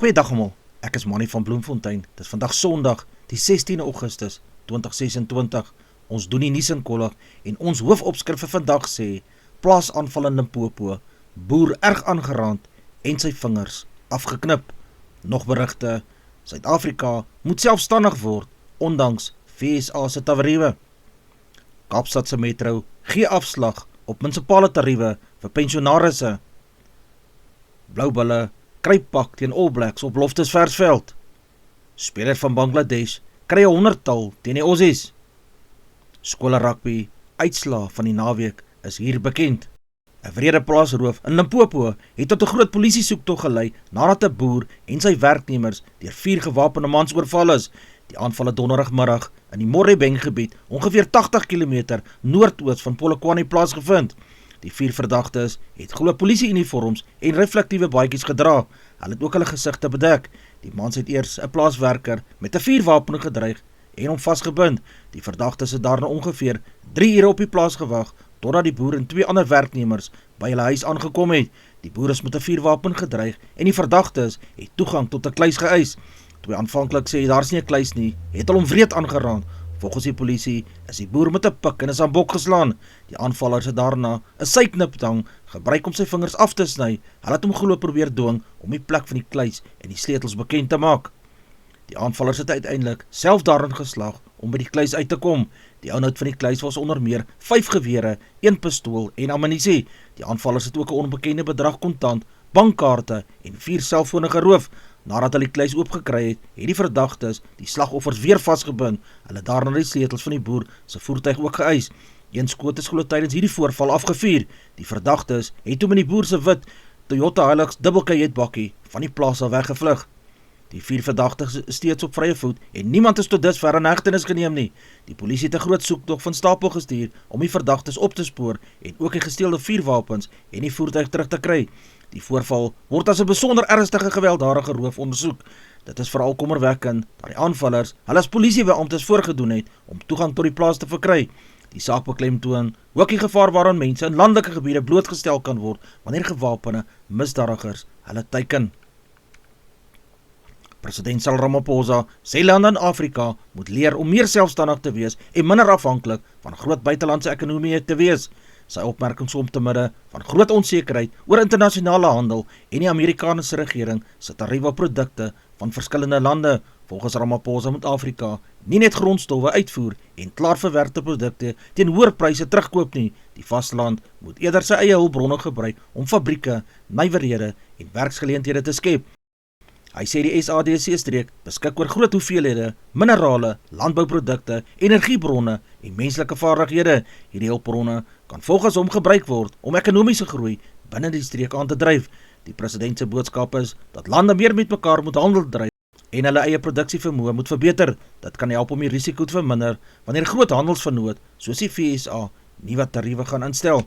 Goeiedag almal, ek is Manny van Bloemfontein. Dit is vandag Sondag, die 16 Augustus 2026. Ons doen die nuus in kollig en ons hoofopskrif vir vandag sê: plaasaanval in Limpopo, boer erg aangeraand en sy vingers afgeknip. Nog berigte: Suid-Afrika moet selfstandig word ondanks FSA se taweriewe. Kaapstad se metro gee afslag op munisipale tariewe vir pensionarisse. Blaubulle kruippak teen All Blacks op Loftus Versveld. Speler van Bangladesh kry 'n 100-tal teen die Aussies. Skole rugby uitslaa van die naweek is hier bekend. 'n Wrede plaasroof in Limpopo het tot 'n groot polisiesoektog gelei nadat 'n boer en sy werknemers deur 4 gewapende mans oorval is. Die aanval het donderdagmiddag in die Morrebeng gebied, ongeveer 80 km noordoos van Polokwane plaasgevind. Die 4 verdagtes het glo polisieuniforms en reflektiewe baadjies gedra. Hulle het ook hulle gesigte bedek. Die mans het eers 'n plaaswerker met 'n vuurwapen gedreig en hom vasgebind. Die verdagtes het daarna ongeveer 3 ure op die plaas gewag totdat die boer en 2 ander werknemers by hulle huis aangekom het. Die boer is met 'n vuurwapen gedreig en die verdagtes het toegang tot 'n kluis geëis. Toe aanvanklik sê daar's nie 'n kluis nie, het hulle hom wreed aangeraak. Volgens die polisie is die boer met 'n pik en is aan bok geslaan. Die aanvallers het daarna 'n sykniptang gebruik om sy vingers af te sny. Hulle het hom glo probeer dwing om die plek van die kluis en die sleutels bekend te maak. Die aanvallers het uiteindelik self daarin geslaag om by die kluis uit te kom. Die inhoud van die kluis was onder meer 5 gewere, 1 pistool en ammunisie. Die aanvallers het ook 'n onbekende bedrag kontant, bankkaarte en 4 selfone geroof. Nadat hulle die kluis oopgekry het, het die verdagtes die slagoffers weer vasgebind. Hulle daarna die sleutels van die boer se voertuig ook geëis. 1 skoot is glo tydens hierdie voorval afgevuur. Die verdagtes het toe met die boer se wit Toyota Hilux dubbelkajuitbakkie van die plaas af weggevlug. Die 4 verdagtes is steeds op vrye voet en niemand is tot dusver in hegtenis geneem nie. Die polisie het 'n groot soektog van stapel gestuur om die verdagtes op te spoor en ook die gesteelde vuurwapens en die voertuig terug te kry. Die voorval word as 'n besonder ernstige gewelddadige roof ondersoek. Dit is veral kommerwekkend dat die aanvallers hulle as polisiebeamptes voorgedoen het om toegang tot die plaas te verkry. Die saak beklemtoon ook die gevaar waaraan mense in landelike gebiede blootgestel kan word wanneer gewapende misdadigers hulle teiken. President Cyril Ramaphosa sê lande in Afrika moet leer om meer selfstandig te wees en minder afhanklik van groot buitelandse ekonomieë te wees. Sy opmerkings kom te midde van groot onsekerheid oor internasionale handel en die Amerikaanse regering se tariewe op produkte van verskillende lande. Volgens Ramaphosa moet Afrika nie net grondstowwe uitvoer en klaarverwerkte produkte teen hoër pryse terugkoop nie. Die vasteland moet eerder sy eie hulpbronne gebruik om fabrieke, nywerhede en werksgeleenthede te skep. Hy sê die SADC-streek beskik oor groot hoeveelhede, minerale, landbouprodukte, energiebronne en menslike vaardighede. Hierdie hulpbronne kan volgens hom gebruik word om ekonomiese groei binne die streek aan te dryf. Die president se boodskap is dat lande meer met mekaar moet handel dryf en hulle eie produksievermoë moet verbeter. Dit kan help om die risiko te verminder wanneer groot handelsvernoot soos die FSA nuwe tariewe gaan instel.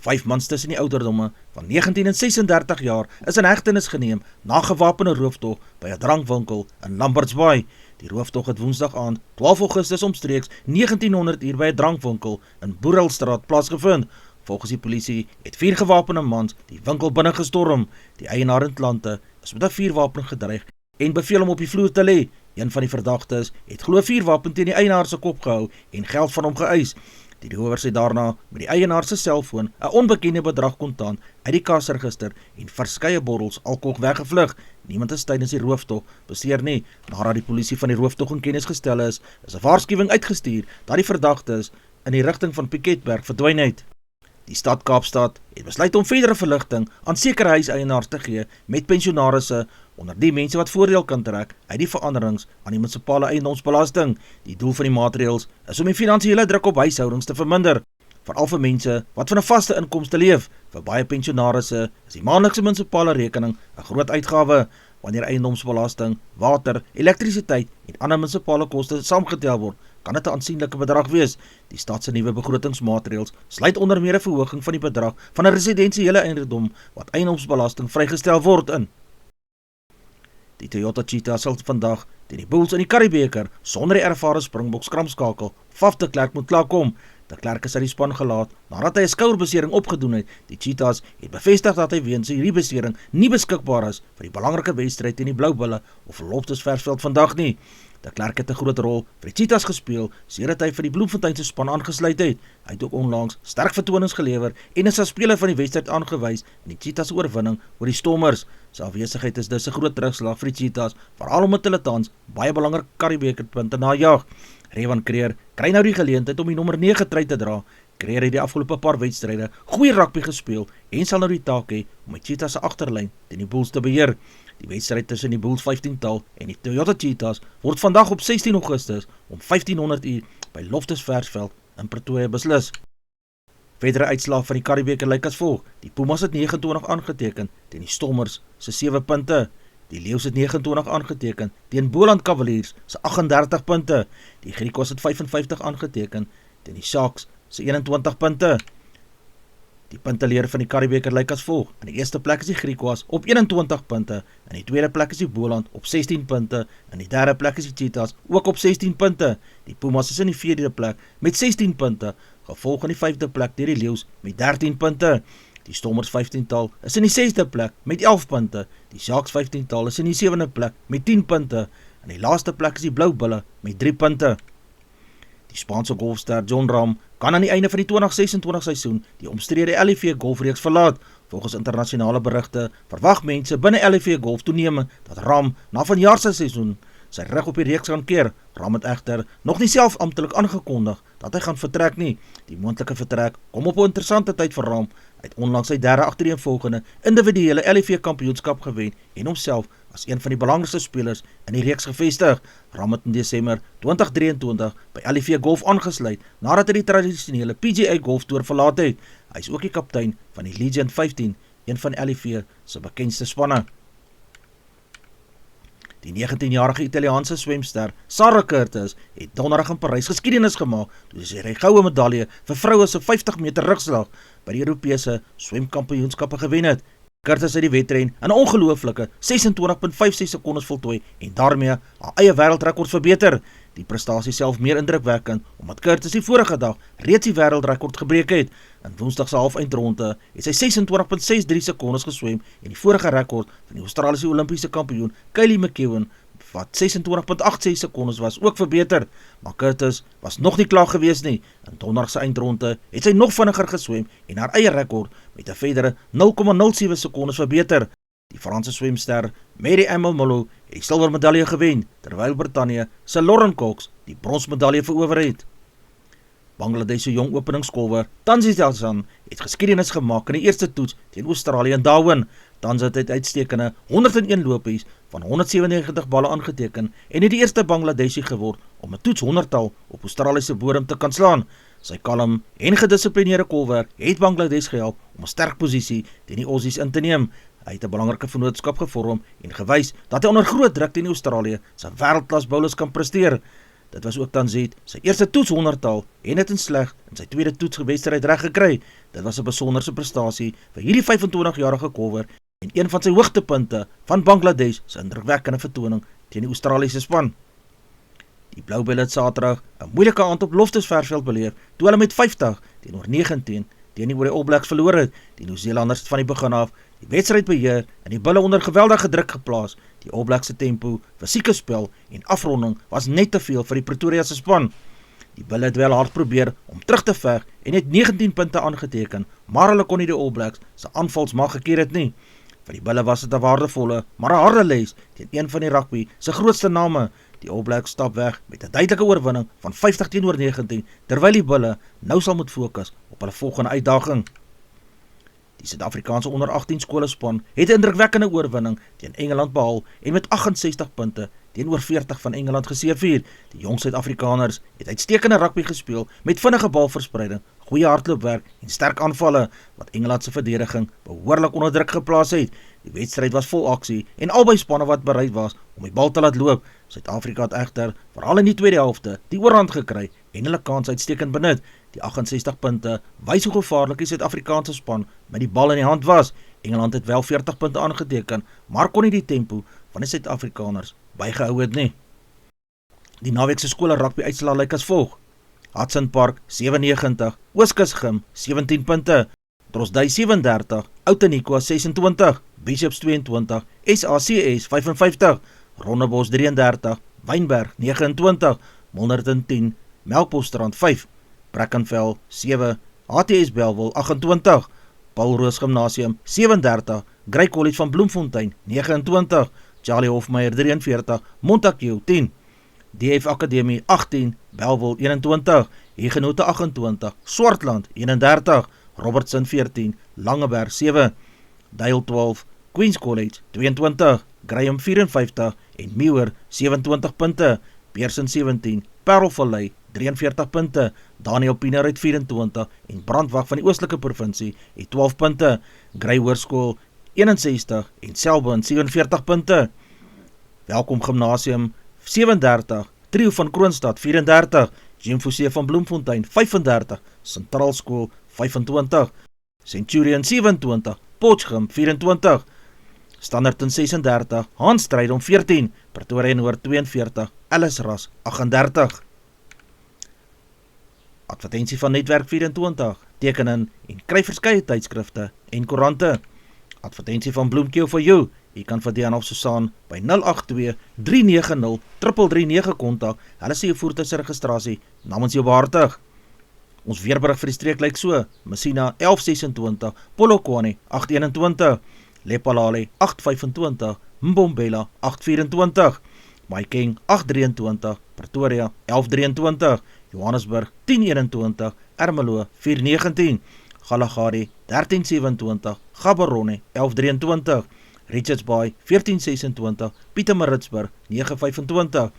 5 mans tussen die ouderdomme van 19 en 36 jaar is in hegtenis geneem na gewapende rooftog by 'n drankwinkel in Lamberts Bay. Die rooftog het Woensdag aand 12 Augustus omstreeks 1900 uur by 'n drankwinkel in Boerelstraat plaasgevind. Volgens die polisie het 4 gewapende mans die winkel binne gestorm. Die eienaar in klante is met 'n vuurwapen gedreig en beveel om op die vloer te lê. Een van die verdagtes het glo 'n vuurwapen teen die eienaar se kop gehou en geld van hom geëis. Die rowers het daarna met die eienaar se selfoon 'n onbekende bedrag kontant uit die kasregister en verskeie bottels alkohol weggevlug. Niemand is tydens die rooftog beseer nie. Nadat die polisie van die rooftog in kennis gestel is 'n waarskuwing uitgestuur dat die verdagtes in die rigting van Piketberg verdwyn het. Die stad Kaapstad het besluit om verdere verligting aan sekere huiseienaars te gee met pensionarisse onder die mense wat voordeel kan trek uit die veranderings aan die munisipale eiendomsbelasting. Die doel van die maatreëls is om die finansiële druk op huishoudings te verminder, veral vir mense wat van 'n vaste inkomste leef. Vir baie pensionarisse is die maandelikse munisipale rekening 'n groot uitgawe. Wanneer eiendomsbelasting, water, elektrisiteit en ander munisipale koste saamgetel word, kan dit 'n aansienlike bedrag wees. Die stad se nuwe begrotingsmaatreëls sluit onder meer 'n verhoging van die bedrag van 'n residensiële eiendom wat eiendomsbelasting vrygestel word in. Die Toyota Cheetah sal vandag teen die Bulls in die Currie Beeker sonder die ervare Springboks krampskakel Faf de Klerk moet klaarkom. De Klerk is uit die span gelaat nadat hy 'n skouerbesering opgedoen het. Die Cheetahs het bevestig dat hy weens hierdie besering nie beskikbaar is vir die belangrike wedstryd teen die Blou Bulle of Loftusversveld vandag nie. De Klerk het 'n groot rol vir die Cheetahs gespeel sedert hy vir die Bloemfonteinse span aangesluit het. Hy het ook onlangs sterk vertonings gelewer en is as speler van die wedstryd aangewys in die Cheetahs oorwinning oor die Stormers. Sy afwesigheid is dus 'n groot terugslag vir die Cheetahs, veral omdat hulle tans baie belangrike Curriebeeker-punte najag. Revan Creer kry nou die geleentheid om die nommer 9 trui te dra. Creer het die afgelope paar wedstryde goeie rugby gespeel en sal nou die taak hê om die Cheetahs se agterlyn teen die Bulls te beheer. Die wedstryd tussen die Bulls 15-tal en die Toyota Cheetahs word vandag op 16 Augustus om 1500 uur by Loftusversveld in Pretoria beslis. Verdere uitslae van die Curriebeeker lyk as volg. Die Pumas het 29 aangeteken teen die Stormers se 7 punte. Die Leeu's het 29 aangeteken teen Boland Cavaliers se 38 punte. Die Griekwas het 55 aangeteken teen die Sharks se 21 punte. Die punteleer van die Curriebeeker lyk as volg. In die eerste plek is die Griekwas op 21 punte, in die tweede plek is die Boland op 16 punte, in die derde plek is die Cheetahs ook op 16 punte. Die Pumas is in die vierde plek met 16 punte, gevolg in die vijfde plek deur die Leeu's met 13 punte. Die Stormers 15-tal is in die 6de plek met 11 punte, die Sharks 15-tal is in die 7de plek met 10 punte, en die laaste plek is die Blou Bulle met 3 punte. Die Spaanse golfster Jon Rahm kan aan die einde van die 2026 seisoen die omstrede LIV golfreeks verlaat. Volgens internasionale berigte verwag mense binne LIV golf toename dat Rahm na vanjaar se seisoen sy rug op die reeks gaan keer. Rahm het egter nog nie self amptelik aangekondig dat hy gaan vertrek nie. Die moontlike vertrek kom op 'n interessante tyd vir Rahm. Hy het onlangs sy derde agtereenvolgende individuele LIV kampioenskap gewen en homself as een van die belangrikste spelers in die reeks gevestig. Rahm het in Desember 2023 by LIV Golf aangesluit nadat hy die tradisionele PGA Golf Tour verlaat het. Hy is ook die kaptein van die Legend 15, een van LIV se bekendste spanne. Die 19-jarige Italiaanse swemster Sarah Curtis het donderdag in Parys geskiedenis gemaak toe sy die goue medalje vir vroue se 50 meter rugslag by die Europese swemkampioenskappe gewen het. Curtis het die wedren in 'n ongelooflike 26.56 sekondes voltooi en daarmee haar eie wêreldrekord verbeter. Die prestasie self meer indrukwekkend omdat Curtis die vorige dag reeds die wêreldrekord gebreek het. In Woensdag se halfeindronde het sy 26.63 sekondes geswem en die vorige rekord van die Australiese Olimpiese kampioen Kylie McKeown wat 26.86 sekondes was ook verbeter. Maar Curtis was nog nie klaar gewees nie. In donderdag se eindronde het sy nog vinniger geswem en haar eie rekord met 'n verdere 0.07 sekondes verbeter. Die Franse swemster Mary-Emile Mollo het die silwermedalje gewen, terwyl Brittanje se Lauren Cox die bronsmedalje verower het. Bangladesh se jong openingskolwer Tanzi Hassan het geskiedenis gemaak in die eerste toets teen Australië in Darwin. Tanzi het uitstekende 101 lopies van 197 balle aangeteken en het die eerste Bangladeshi geword om 'n toets 100-tal op Australiese bodem te kan slaan. Sy kalm en gedissiplineerde kolwer het Bangladesh gehelp om 'n sterk posisie teen die Aussies in te neem. Hy het 'n belangrike vennootskap gevorm en gewys dat hy onder groot druk teen Australië sy wêreldklas bowlers kan presteer. Dit was ook Tanzi sy eerste toets 100-tal en het in sleg in sy tweede toetswedstryd reg gekry. Dit was 'n besonderse prestasie vir hierdie 25-jarige kolwer en een van sy hoogtepunte van Bangladesh se indrukwekkende vertoning teen die Australiese span. Die Blou Bulle het Saterdag 'n moeilike aand op Loftusversveld beleef toe hulle met 50 teenoor 19 teen die All Blacks verloor het. Die Nieu-Zeelanders het van die begin af die wedstryd beheer en die Bulle onder geweldige druk geplaas. Die All Blacks se tempo, fisieke spel en afronding was net te veel vir die Pretoria se span. Die Bulle het wel hard probeer om terug te veg en het 19 punte aangeteken, maar hulle kon nie die All Blacks se aanvalsmag gekeer het nie. Vir die Bulle was dit 'n waardevolle, maar 'n harde les teen een van die rugby se grootste name. Die All Blacks stap weg met 'n duidelike oorwinning van 50 teenoor 19, terwyl die Bulle nou sal moet fokus op hulle volgende uitdaging. Die Suid-Afrikaanse onder 18 skolespan het 'n indrukwekkende oorwinning teen Engeland behaal en met 68 punte teenoor 40 van Engeland geseëvier. Die jong Suid-Afrikaners het uitstekende rugby gespeel met vinnige balverspreiding, goeie hardloopwerk en sterk aanvalle wat Engeland se verdediging behoorlik onder druk geplaas het. Die wedstryd was vol aksie en albei spanne wat bereid was om die bal te laat loop. Suid-Afrika het egter veral in die tweede helfte die oorhand gekry en hulle kans uitstekend benut. Die 68 punte wys hoe gevaarlik die Suid-Afrikaanse span met die bal in die hand was. Engeland het wel 40 punte aangeteken, maar kon nie die tempo van die Suid-Afrikaners bygehou het nie. Die naweek se skole rugby uitslae lyk as volg. Hudson Park 97, Ooskus Gym 17 punte, Drosdui 37, Outeniqua 26, Bishops 22, SACS 55, Rondebos 33, Wynberg 29, Milnerton 10, Melkbosstrand 5, Brackenfell 7, HTS Bellville 28, Paul Roos Gymnasium 37, Grey College van Bloemfontein 29, Charlie Hofmeyer 43, Montague 10, DF Akademie 18, Bellville 21, Huguenot 28, Swartland 31, Robertson 14, Langeberg 7, Duil 12, Queen's College 22, Graham 54 en Muir 27 punte, Pearson 17, Parelvallei 43 punte, Daniel Pienaar het 24 en Brandwag van die Oostelike Provinsie het 12 punte, Grey Hoërskool 61 en Selborne 47 punte, Welkom Gymnasium 37, Trio van Kroonstad 34, Jean Foussé van Bloemfontein 35, Sentraal Skool 25, Centurion 27, Potchefstroom 24, Standerton 36, Hans Strydom 14, Pretoria Noord 42, Ellis Ras 38. Advertensie van Netwerk 24, tekenen en kry verskeie tydskrifte en koerante. Advertensie van Bloemkeel for you. Jy kan vir Dian of Susan by 082-390-339 kontak. Hulle sê jou voertuigregistrasie namens jou behartig. Ons weerberig vir die streek lyk so: Messina 1126, Polokwane 821, Lephalale 825, Mbombela 824, Mahikeng 823, Pretoria 1123, Johannesburg 1021, Ermelo 419, Galagadi 1327, Gaborone 1123, Richards Bay 1426, Pietermaritzburg 925,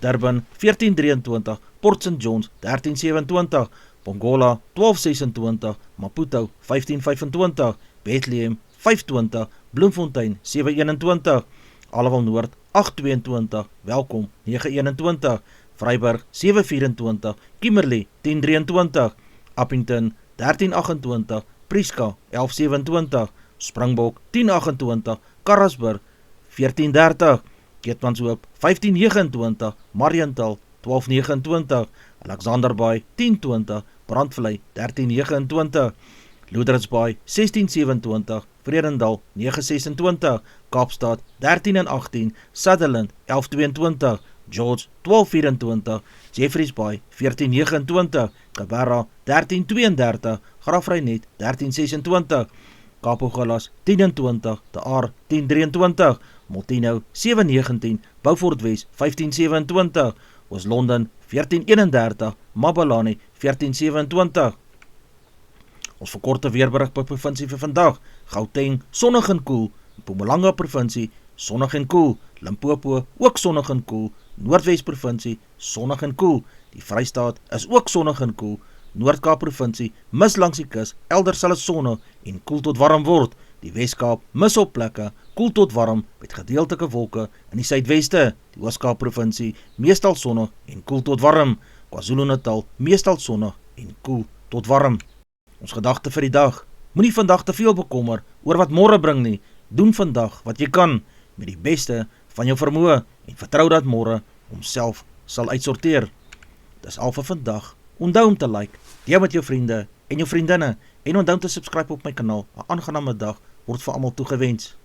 Durban 1423, Port St Johns 1327, Pongola 1226, Maputo 1525, Bethlehem 520, Bloemfontein 721, Alwel Noord 822, Welkom 921, Vryburg 724, Kimberley 1023, Appington 1328, Prieska 1127, Springbok 1028, Karasburg 1430, Keetmanshoop 1529, Mariental 1229, Alexanderbaai 1020, Brandvlei 1329, Loedersbaai 1627, Vredendal 926, Kaapstad 13 en 18, Sutherland 1122, George 1224, Jeffreys Bay 1429, Kabarra 1332, Grafreinet 1326, Kapogalas 1020, De Aar 1023, Molteno 719, Beaufort West 1527, Oos-London 1431, Mabalani 1427. Ons verkorte weerberig per provinsie vir vandag: Gauteng sonnig en koel, Mpumalanga provinsie sonnig en koel, Limpopo ook sonnig en koel, Noordwes provinsie sonnig en koel, die Vrystaat is ook sonnig en koel, Noord-Kaap provinsie mis langs die kus, elders sal het sonnig en koel tot warm word, die Wes-Kaap mis op plekke, koel tot warm met gedeeltelike wolke in die Suidweste, die Oos-Kaap provinsie meestal sonnig en koel tot warm, KwaZulu-Natal meestal sonnig en koel tot warm. Ons gedagte vir die dag: moenie vandag te veel bekommer oor wat môre bring nie. Doen vandag wat jy kan met die beste van jou vermoë en vertrou dat môre homself sal uitsorteer. Dis al vir vandag. Onthou om te like, deel met jou vriende en jou vriendinne en onthou te subscribe op my kanaal. 'n Aangename dag word vir almal toegewens.